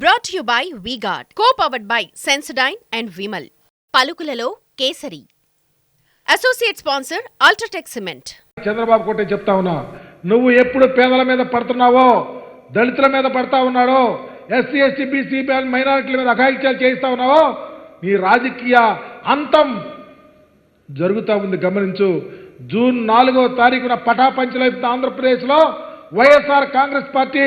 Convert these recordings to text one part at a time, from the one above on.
Brought to you by V-Guard, co-powered by Sensodyne and Vimal. పలుకులలో Kesari. Associate sponsor UltraTech cement. Chandrababu కోటే చెప్తా ఉన్నా, నువ్వు ఎప్పుడు పేదల మీద పడుతున్నావో, దళితుల మీద పడతా ఉన్నాడో, ఎస్సీ ఎస్టీ బీసీ మైనారిటీల మీద అఘాయిత్యాలు చేయిస్తా ఉన్నావో, నీ రాజకీయ అంతం జరుగుతూ ఉంది. గమనించు. జూన్ 4వ తారీఖున పటాపంచలైపు ఆంధ్రప్రదేశ్లో వైఎస్ఆర్ కాంగ్రెస్ పార్టీ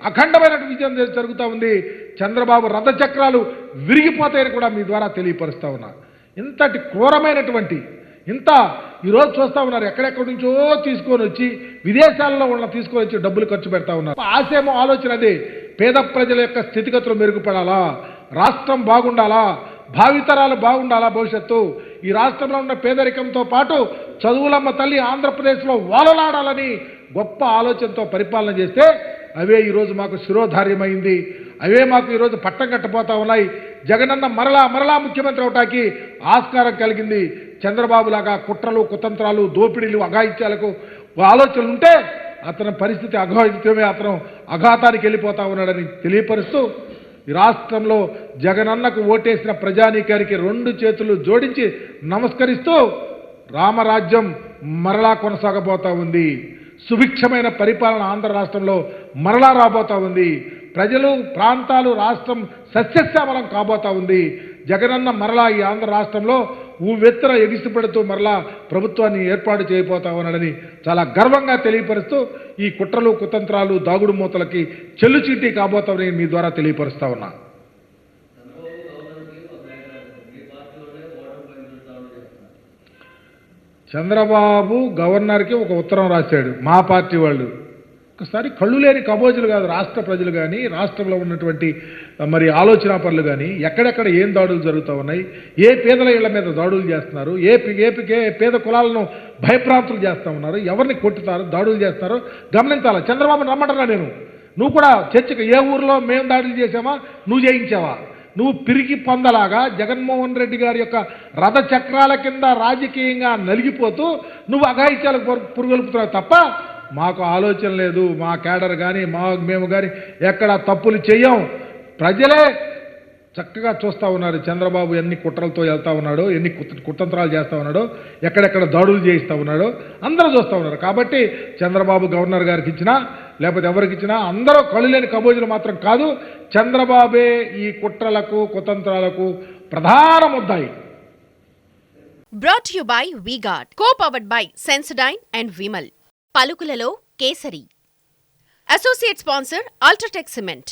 అఖండమైన విజయం జరుగుతూ ఉంది. చంద్రబాబు రథచక్రాలు విరిగిపోతాయని కూడా మీ ద్వారా తెలియపరుస్తా ఉన్నా. ఇంతటి క్రూరమైనటువంటి ఈరోజు చూస్తూ ఉన్నారు, ఎక్కడెక్కడి నుంచో తీసుకొని వచ్చి విదేశాల్లో ఉన్న తీసుకొని వచ్చి డబ్బులు ఖర్చు పెడతా ఉన్నారు. ఆశేమో ఆలోచన అదే, పేద ప్రజల యొక్క స్థితిగతులు మెరుగుపడాలా, రాష్ట్రం బాగుండాలా, భావితరాలు బాగుండాలా, భవిష్యత్తు ఈ రాష్ట్రంలో ఉన్న పేదరికంతో పాటు చదువులమ్మ తల్లి ఆంధ్రప్రదేశ్లో వాలలాడాలని గొప్ప ఆలోచనతో పరిపాలన చేస్తే అవే ఈరోజు మాకు శిరోధార్యమైంది. అవే మాకు ఈరోజు పట్టం కట్టబోతా ఉన్నాయి. జగనన్న మరలా ముఖ్యమంత్రి అవటానికి ఆస్కారం కలిగింది. చంద్రబాబు లాగా కుట్రలు కుతంత్రాలు దోపిడీలు అఘాయిత్యాలకు ఆలోచనలు ఉంటే అతని పరిస్థితి అఘాయిత్యమే, అతను అఘాతానికి వెళ్ళిపోతా ఉన్నాడని తెలియపరుస్తూ, ఈ రాష్ట్రంలో జగనన్నకు ఓటేసిన ప్రజానీకానికి 2 చేతులు జోడించి నమస్కరిస్తూ రామరాజ్యం మరలా కొనసాగబోతా ఉంది. సుభిక్షమైన పరిపాలన ఆంధ్ర రాష్ట్రంలో మరలా రాబోతా ఉంది. ప్రజలు, ప్రాంతాలు, రాష్ట్రం సస్యశ్యామలం కాబోతా ఉంది. జగనన్న మరలా ఈ ఆంధ్ర రాష్ట్రంలో ఊవెత్తర ఎగిసిపడుతూ మరలా ప్రభుత్వాన్ని ఏర్పాటు చేయబోతా ఉన్నాడని చాలా గర్వంగా తెలియపరుస్తూ, ఈ కుట్రలు కుతంత్రాలు దాగుడు మూతలకి చెల్లుచీటీ కాబోతామని మీ ద్వారా తెలియపరుస్తా ఉన్నా. చంద్రబాబు గవర్నర్కి ఒక ఉత్తరం రాశాడు. మా పార్టీ వాళ్ళు ఒకసారి కళ్ళు లేని కబోజులు కాదు, రాష్ట్ర ప్రజలు కానీ, రాష్ట్రంలో ఉన్నటువంటి మరి ఆలోచనా పనులు కానీ, ఎక్కడెక్కడ ఏం దాడులు జరుగుతూ ఉన్నాయి, ఏ పేదల ఇళ్ల మీద దాడులు చేస్తున్నారు, ఏ పేద కులాలను భయప్రాంతులు చేస్తూ ఉన్నారు, ఎవరిని కొట్టుతారు, దాడులు చేస్తారో గమనించాలి. చంద్రబాబు రమ్మంటున్నా నేను, నువ్వు కూడా చర్చకు ఏ ఊరిలో మేము దాడులు చేసామా, నువ్వు చేయించావా? నువ్వు పిరికి పొందలాగా జగన్మోహన్ రెడ్డి గారి యొక్క రథ చక్రాల కింద రాజకీయంగా నలిగిపోతూ నువ్వు అఘాయిత్యాలకు పురుగొల్పుతున్నావు తప్ప మాకు ఆలోచన లేదు. మా కేడర్ కానీ మేము కానీ ఎక్కడ తప్పులు చెయ్యం. ప్రజలే చక్కగా చూస్తూ ఉన్నారు చంద్రబాబు ఎన్ని కుట్రలతో వెళ్తా ఉన్నాడో, ఎన్ని కుతంత్రాలు చేస్తూ ఉన్నాడో, ఎక్కడెక్కడ దాడులు చేయిస్తూ ఉన్నాడో అందరూ చూస్తూ ఉన్నారు. కాబట్టి చంద్రబాబు గవర్నర్ గారికి ఇచ్చినా లేకపోతే ఎవరికి ఇచ్చినా అందరూ కళ్ళు లేని కబోజులు మాత్రం కాదు. చంద్రబాబే ఈ కుట్రలకు కుతంత్రాలకు ప్రధాన ముద్దాయి. Brought to you by V-Guard, co-powered by Sensodyne and Vimal. పలుకులలో Kesari. Associate sponsor UltraTech cement.